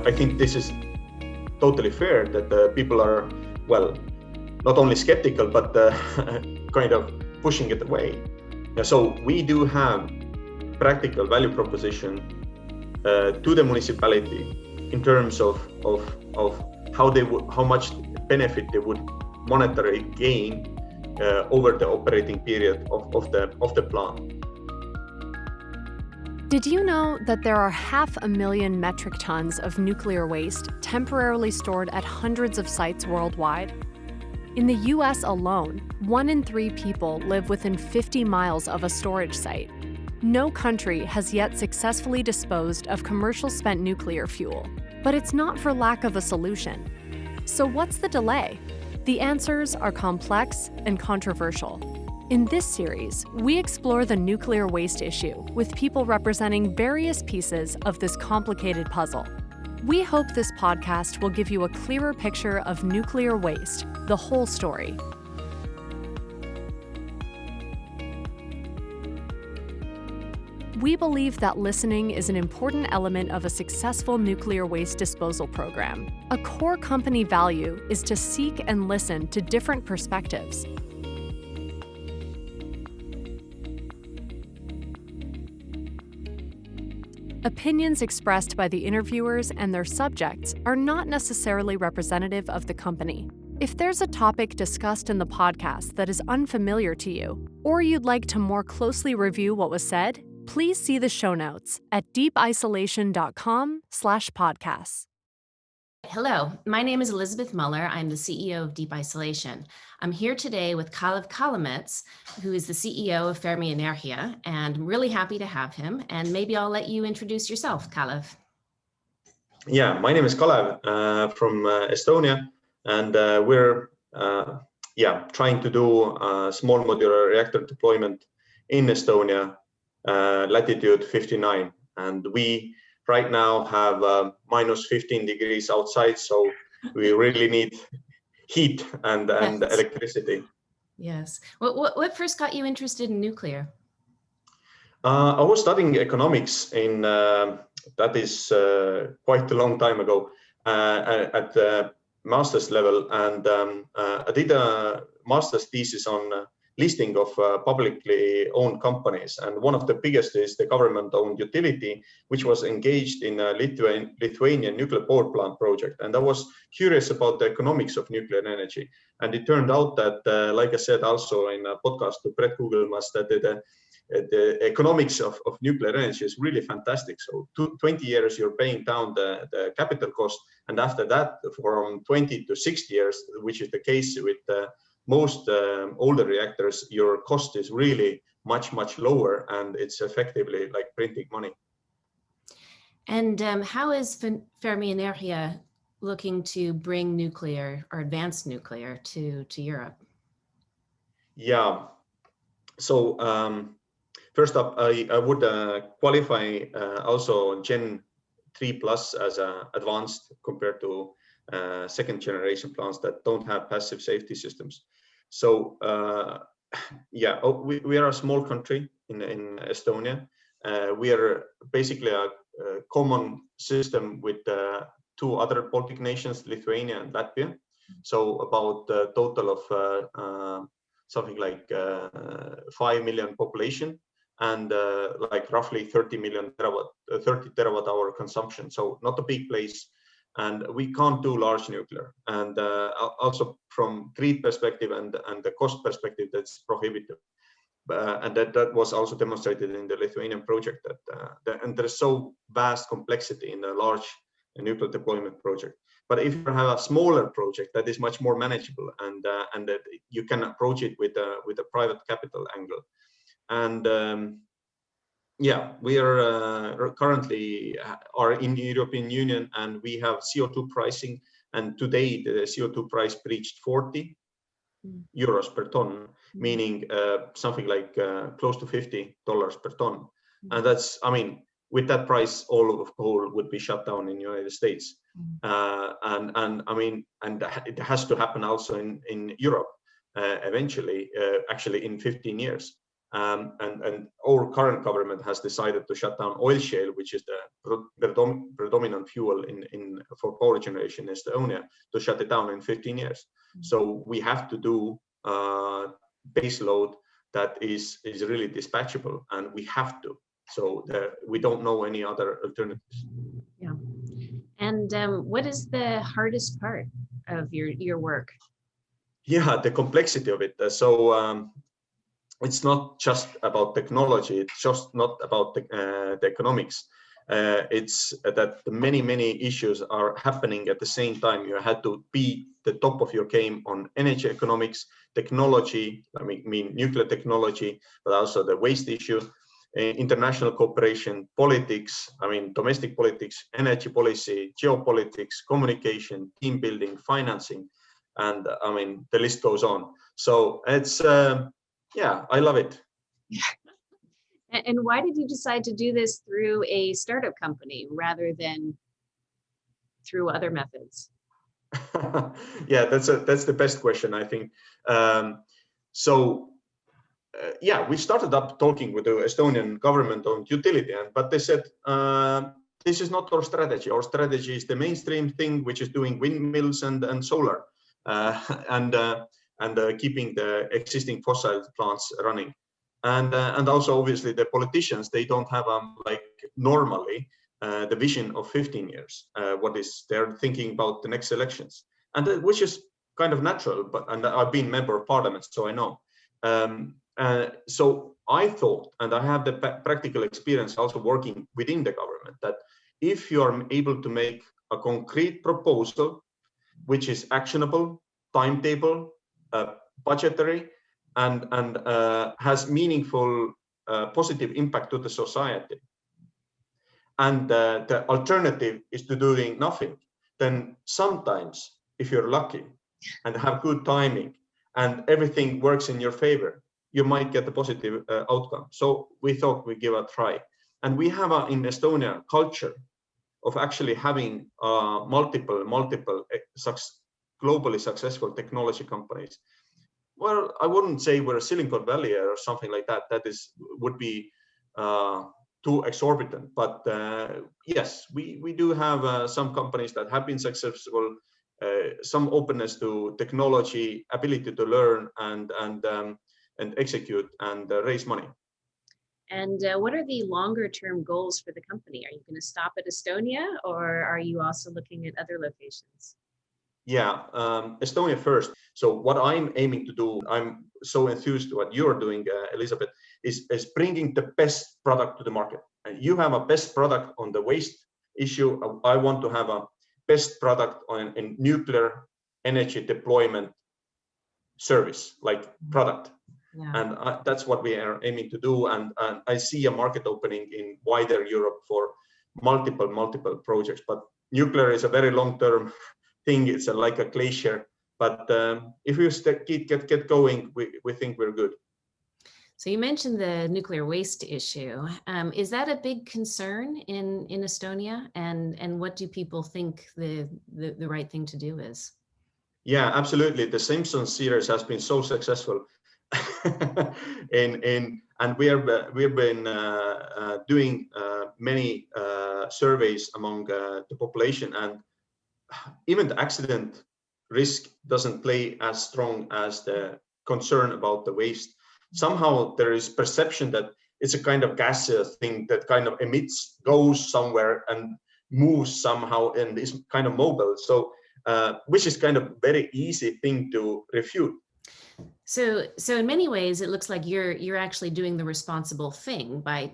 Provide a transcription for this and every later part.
I think this is totally fair that people are, well, not only skeptical, but kind of pushing it away. So we do have practical value proposition to the municipality in terms of how much benefit they would monetary gain over the operating period of the plant. Did you know that there are 500,000 metric tons of nuclear waste temporarily stored at hundreds of sites worldwide? In the US alone, 1 in 3 people live within 50 miles of a storage site. No country has yet successfully disposed of commercial spent nuclear fuel, but it's not for lack of a solution. So what's the delay? The answers are complex and controversial. In this series, we explore the nuclear waste issue with people representing various pieces of this complicated puzzle. We hope this podcast will give you a clearer picture of nuclear waste, the whole story. We believe that listening is an important element of a successful nuclear waste disposal program. A core company value is to seek and listen to different perspectives. Opinions expressed by the interviewers and their subjects are not necessarily representative of the company. If there's a topic discussed in the podcast that is unfamiliar to you, or you'd like to more closely review what was said, please see the show notes at deepisolation.com/podcasts. Hello, my name is Elizabeth Muller. I'm the CEO of Deep Isolation. I'm here today with Kalev Kallemets, who is the CEO of Fermi Energia, and I'm really happy to have him. And maybe I'll let you introduce yourself, Kalev. Yeah, my name is Kalev from Estonia, and we're trying to do a small modular reactor deployment in Estonia, latitude 59, and we right now have minus 15 degrees outside, so we really need heat and electricity. Yes. What first got you interested in nuclear? I was studying economics in that is quite a long time ago at the master's level, and I did a master's thesis on listing of publicly owned companies, and one of the biggest is the government-owned utility, which was engaged in a Lithuanian nuclear power plant project. And I was curious about the economics of nuclear energy, and it turned out that, like I said also in a podcast to Brett Kugelmas, that the economics of nuclear energy is really fantastic. So 20 years you're paying down the capital cost, and after that from 20 to 60 years, which is the case with most older reactors, your cost is really much lower, and it's effectively like printing money. And how is Fermi Energia looking to bring nuclear or advanced nuclear to Europe? Yeah, so first up, I would qualify also Gen 3 Plus as advanced compared to second generation plants that don't have passive safety systems. So we are a small country in Estonia. We are basically a common system with 2 other Baltic nations, Lithuania and Latvia. So about a total of something like 5 million population, and like roughly 30 terawatt hour consumption. So not a big place. And we can't do large nuclear, and also from grid perspective and the cost perspective, that's prohibitive. And that was also demonstrated in the Lithuanian project, that and there's so vast complexity in a large nuclear deployment project. But if you have a smaller project that is much more manageable, and that you can approach it with a private capital angle. And we are currently in the European Union, and we have CO2 pricing. And today the CO2 price breached 40 euros per ton, meaning something like close to $50 per ton. And that's, I mean, with that price, all of coal would be shut down in the United States. And I mean, and it has to happen also in Europe eventually, actually in 15 years. And our current government has decided to shut down oil shale, which is the predominant fuel for power generation in Estonia, to shut it down in 15 years. So we have to do base load that is really dispatchable, and we have to. So we don't know any other alternatives. Yeah. And what is the hardest part of your work? Yeah, the complexity of it. So it's not just about technology. It's just not about the economics. It's that many issues are happening at the same time. You had to be the top of your game on energy economics, technology, I mean nuclear technology, but also the waste issue, international cooperation, politics, I mean domestic politics, energy policy, geopolitics, communication, team building, financing, and I mean the list goes on. So it's yeah, I love it. And why did you decide to do this through a startup company rather than through other methods? Yeah, that's the best question, I think. Yeah, we started up talking with the Estonian government on utility, but they said this is not our strategy. Our strategy is the mainstream thing, which is doing windmills and solar, and keeping the existing fossil plants running. And also obviously the politicians, they don't have like normally the vision of 15 years, what is they're thinking about the next elections, and which is kind of natural. And I've been member of parliament, so I know. So I thought, and I have the practical experience also working within the government, that if you are able to make a concrete proposal, which is actionable, timetable, budgetary, and has meaningful positive impact to the society, and the alternative is to doing nothing, then sometimes if you're lucky and have good timing and everything works in your favor, you might get a positive outcome. So we thought we'd give a try. And we have in Estonia culture of actually having multiple globally successful technology companies. Well, I wouldn't say we're a Silicon Valley or something like that. That would be too exorbitant. But yes, we do have some companies that have been successful, some openness to technology, ability to learn and execute and raise money. And what are the longer term goals for the company? Are you going to stop at Estonia, or are you also looking at other locations? Yeah, Estonia first. So what I'm aiming to do, I'm so enthused what you're doing, Elizabeth, is bringing the best product to the market. And you have a best product on the waste issue. I want to have a best product on in nuclear energy deployment service, like product. Yeah. And that's what we are aiming to do. And I see a market opening in wider Europe for multiple projects. But nuclear is a very long-term thing. It's like a glacier. But if we get going, we think we're good. So you mentioned the nuclear waste issue. Is that a big concern in Estonia? And what do people think the right thing to do is? Yeah, absolutely. The Simpsons series has been so successful. And we have been doing many surveys among the population, and even the accident risk doesn't play as strong as the concern about the waste. Somehow there is perception that it's a kind of gaseous thing that kind of emits, goes somewhere and moves somehow and is kind of mobile. So which is kind of very easy thing to refute. So in many ways, it looks like you're actually doing the responsible thing by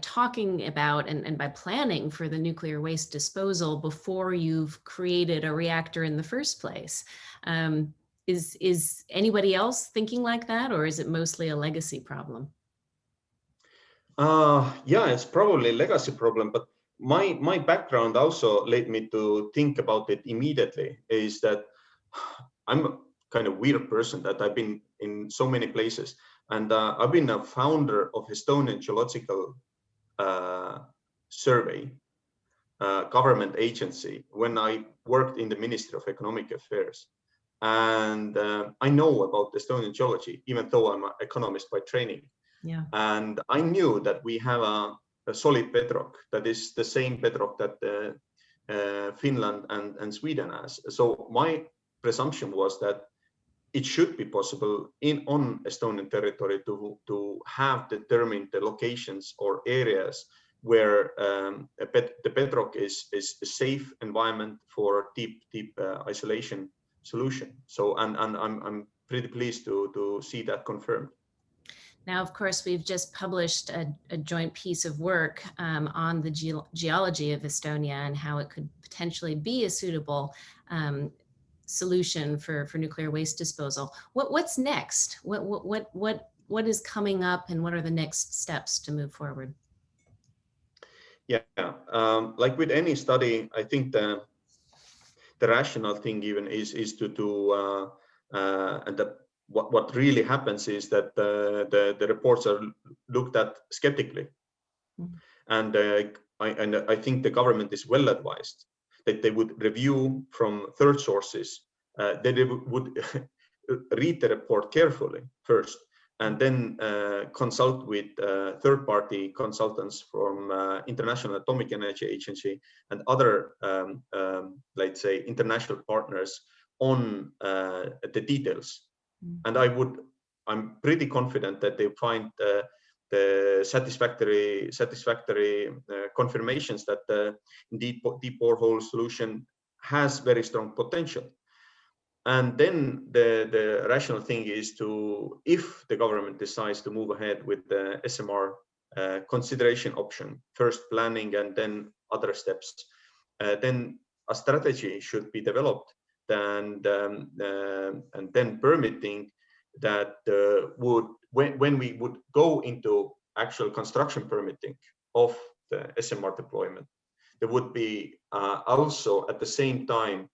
talking about and by planning for the nuclear waste disposal before you've created a reactor in the first place. Is anybody else thinking like that, or is it mostly a legacy problem? Yeah, it's probably a legacy problem, but my background also led me to think about it immediately. Is that I'm a kind of weird person, that I've been in so many places, and I've been a founder of Estonian Geological Survey, government agency, when I worked in the Ministry of Economic Affairs. And I know about Estonian geology, even though I'm an economist by training. Yeah. And I knew that we have a solid bedrock that is the same bedrock that Finland and Sweden has. So my presumption was that it should be possible on Estonian territory to have determined the locations or areas where the bedrock is a safe environment for deep isolation solution. So and I'm pretty pleased to see that confirmed. Now, of course, we've just published a joint piece of work on the geology of Estonia and how it could potentially be a suitable solution for nuclear waste disposal. What's next? What is coming up, and what are the next steps to move forward? Yeah, like with any study, I think the rational thing even is to do and what really happens is that the reports are looked at skeptically. And I think the government is well advised that they would review from third sources, that they would read the report carefully first, and then consult with third-party consultants from International Atomic Energy Agency and other, let's say, international partners on the details. And I'm pretty confident that they find the satisfactory confirmations that the deep borehole solution has very strong potential. And then the rational thing is to, if the government decides to move ahead with the SMR consideration option, first planning and then other steps, then a strategy should be developed and then permitting that would, when we would go into actual construction permitting of the SMR deployment, there would be also at the same time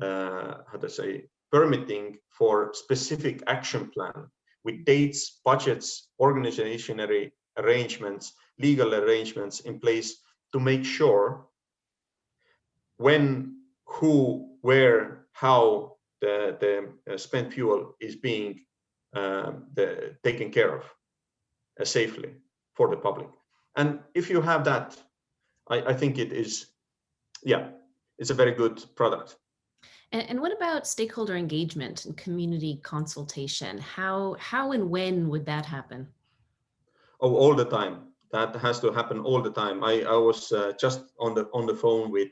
how to say, permitting for specific action plan with dates, budgets, organizational arrangements, legal arrangements in place to make sure when, who, where, how the spent fuel is being taken care of safely for the public. And if you have that, I think it is, yeah, it's a very good product. And what about stakeholder engagement and community consultation? How and when would that happen? Oh, all the time. That has to happen all the time. I was just on the phone with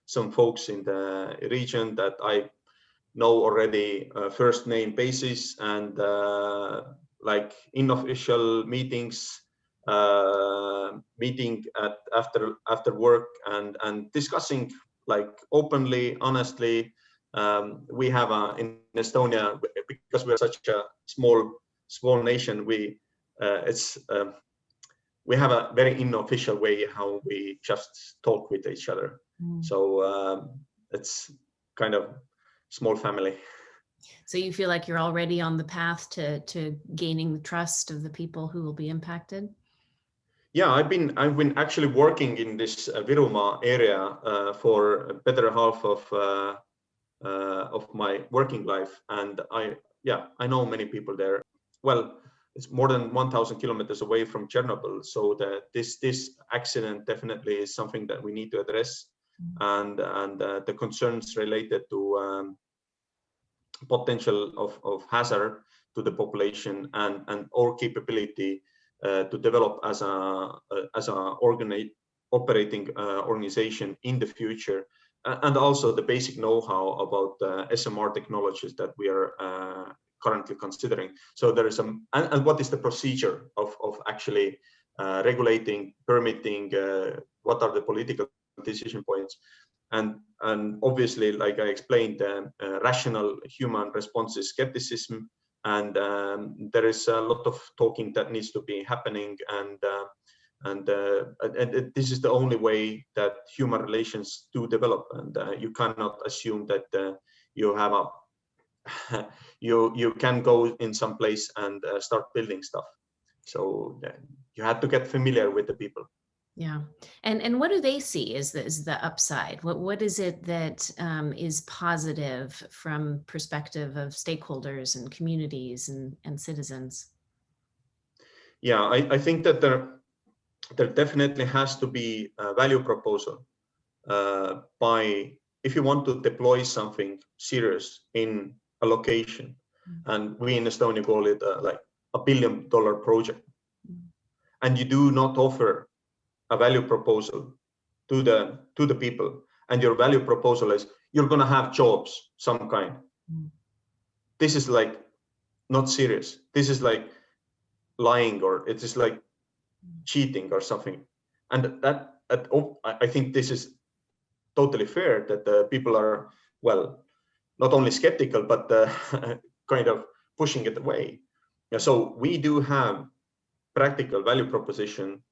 some folks in the region that I know already first name basis, and like unofficial meetings, meeting after work and discussing like openly, honestly. We have in Estonia, because we're such a small nation, we have a very unofficial way how we just talk with each other. So it's kind of small family. So you feel like you're already on the path to gaining the trust of the people who will be impacted? Yeah, I've been actually working in this Virumaa area for a better half of my working life, and I know many people there. Well, it's more than 1,000 kilometers away from Chernobyl, so this accident definitely is something that we need to address, and the concerns related to potential of hazard to the population and our capability to develop as a operating organization in the future, and also the basic know-how about SMR technologies that we are currently considering. So there is and what is the procedure of actually regulating, permitting, what are the political decision points, and obviously, like I explained, rational human response is skepticism, and there is a lot of talking that needs to be happening, and this is the only way that human relations do develop, and you cannot assume that you have you can go in some place and start building stuff. So you have to get familiar with the people. Yeah, and what do they see is the upside? What is it that is positive from perspective of stakeholders and communities and citizens? Yeah, I think that there definitely has to be a value proposal if you want to deploy something serious in a location, and we in Estonia call it like $1 billion project, and you do not offer a value proposal to the people, and your value proposal is you're going to have jobs some kind. This is like not serious. This is like lying, or it is like cheating or something. And I think this is totally fair that the people are, well, not only skeptical, but kind of pushing it away. Yeah, so we do have practical value proposition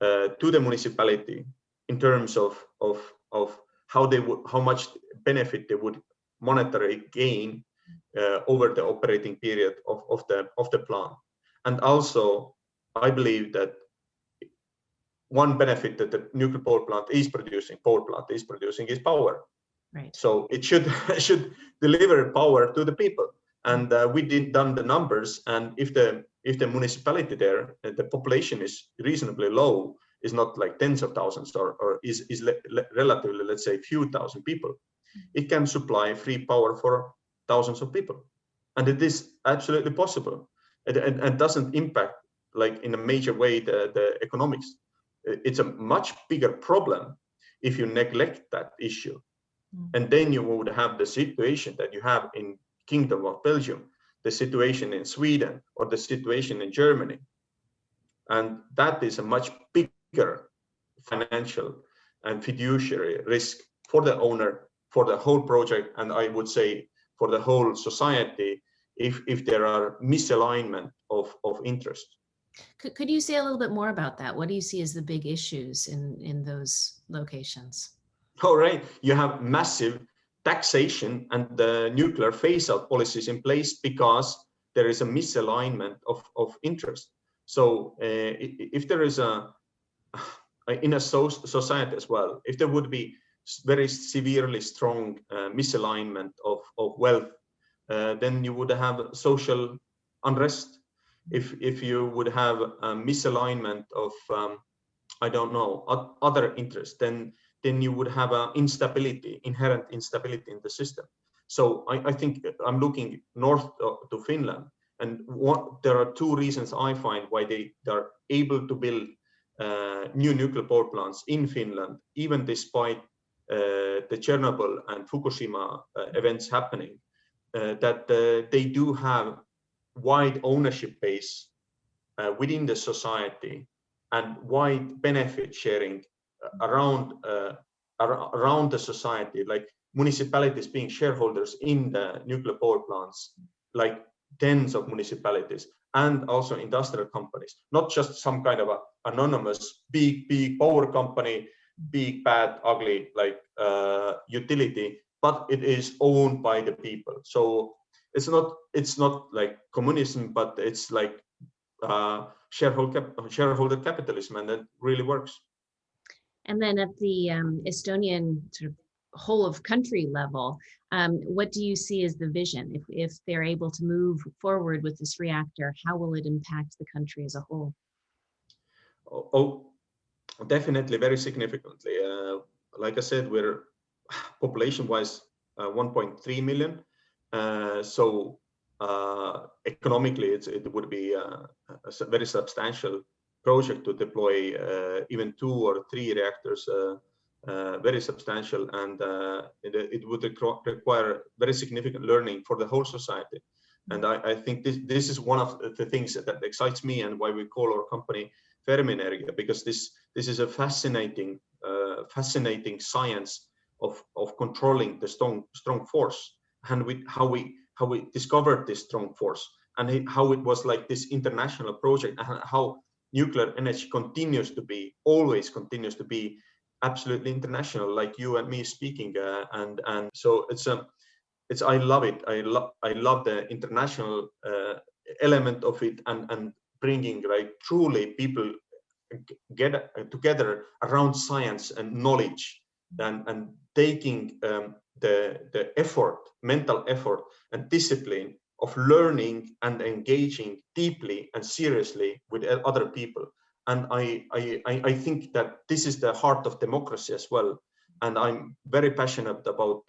to the municipality in terms of how much benefit they would monetary gain over the operating period of the plant. And also, I believe that one benefit that the nuclear power plant is producing is power. Right. So it should deliver power to the people. And we done the numbers, and if the municipality there, the population is reasonably low, is not like tens of thousands, or is relatively, let's say, few thousand people, it can supply free power for thousands of people, and it is absolutely possible, and doesn't impact like in a major way the economics. It's a much bigger problem if you neglect that issue. And then you would have the situation that you have in Kingdom of Belgium, the situation in Sweden, or the situation in Germany. And that is a much bigger financial and fiduciary risk for the owner, for the whole project, and I would say for the whole society, if there are misalignment of interest. Could you say a little bit more about that? What do you see as the big issues in those locations? All right, you have massive taxation and the nuclear phase-out policies in place because there is a misalignment of interest. So if there is in a society as well, if there would be very severely strong misalignment of wealth, then you would have social unrest. If you would have a misalignment of I don't know, other interests, then you would have an inherent instability in the system. So I think I'm looking north to Finland, and there are two reasons I find why they are able to build new nuclear power plants in Finland, even despite the Chernobyl and Fukushima events happening, that they do have wide ownership base within the society and wide benefit sharing around the society, like municipalities being shareholders in the nuclear power plants, like tens of municipalities, and also industrial companies, not just some kind of a anonymous big power company, big bad ugly like utility, but it is owned by the people. So it's not like communism, but it's like shareholder capitalism, and that really works. And then at the Estonian sort of whole of country level, what do you see as the vision? If they're able to move forward with this reactor, how will it impact the country as a whole? Oh, definitely very significantly. Like I said, we're population-wise 1.3 million. So economically, it would be a very substantial project to deploy even 2 or 3 reactors, very substantial, and it would require very significant learning for the whole society. And I think this is one of the things that excites me, and why we call our company Fermi-Energia, because this is a fascinating science of controlling the strong force, and how we discovered this strong force, and how it was like this international project, and how nuclear energy always continues to be absolutely international, like you and me speaking, and so I love it. I love the international element of it, and bringing like truly people get together around science and knowledge, and taking the effort, mental effort and discipline of learning and engaging deeply and seriously with other people. And I think that this is the heart of democracy as well. And I'm very passionate about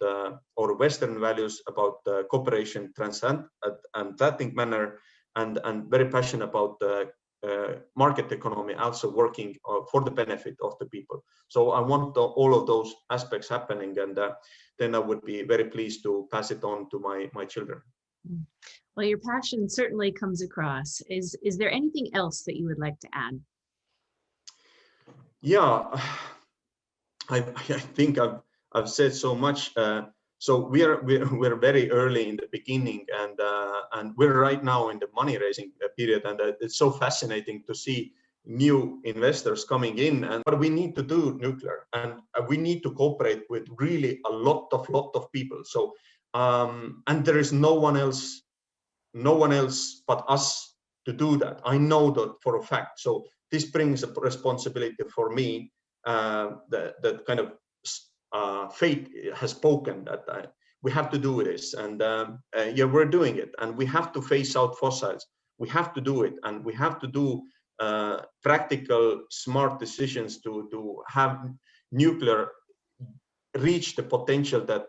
our Western values, about cooperation, transatlantic manner, and very passionate about market economy, also working for the benefit of the people. So I want all of those aspects happening, and then I would be very pleased to pass it on to my children. Well, your passion certainly comes across. Is there anything else that you would like to add? Yeah, I think I've said so much. So we're very early in the beginning, and we're right now in the money raising period, and it's so fascinating to see new investors coming in. And but we need to do nuclear, and we need to cooperate with really a lot of people. So and there is no one else but us to do that. I know that for a fact. So this brings a responsibility for me. That kind of fate has spoken that we have to do this, and yeah, we're doing it, and we have to phase out fossils. We have to do it, and we have to do practical, smart decisions to have nuclear reach the potential that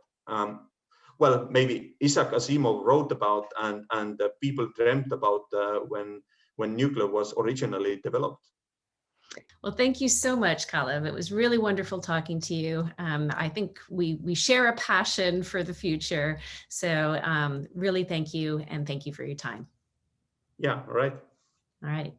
well, maybe Isaac Asimov wrote about and people dreamt about when nuclear was originally developed. Well, thank you so much, Kalev. It was really wonderful talking to you. I think we share a passion for the future. So really thank you, and thank you for your time. Yeah, all right. All right.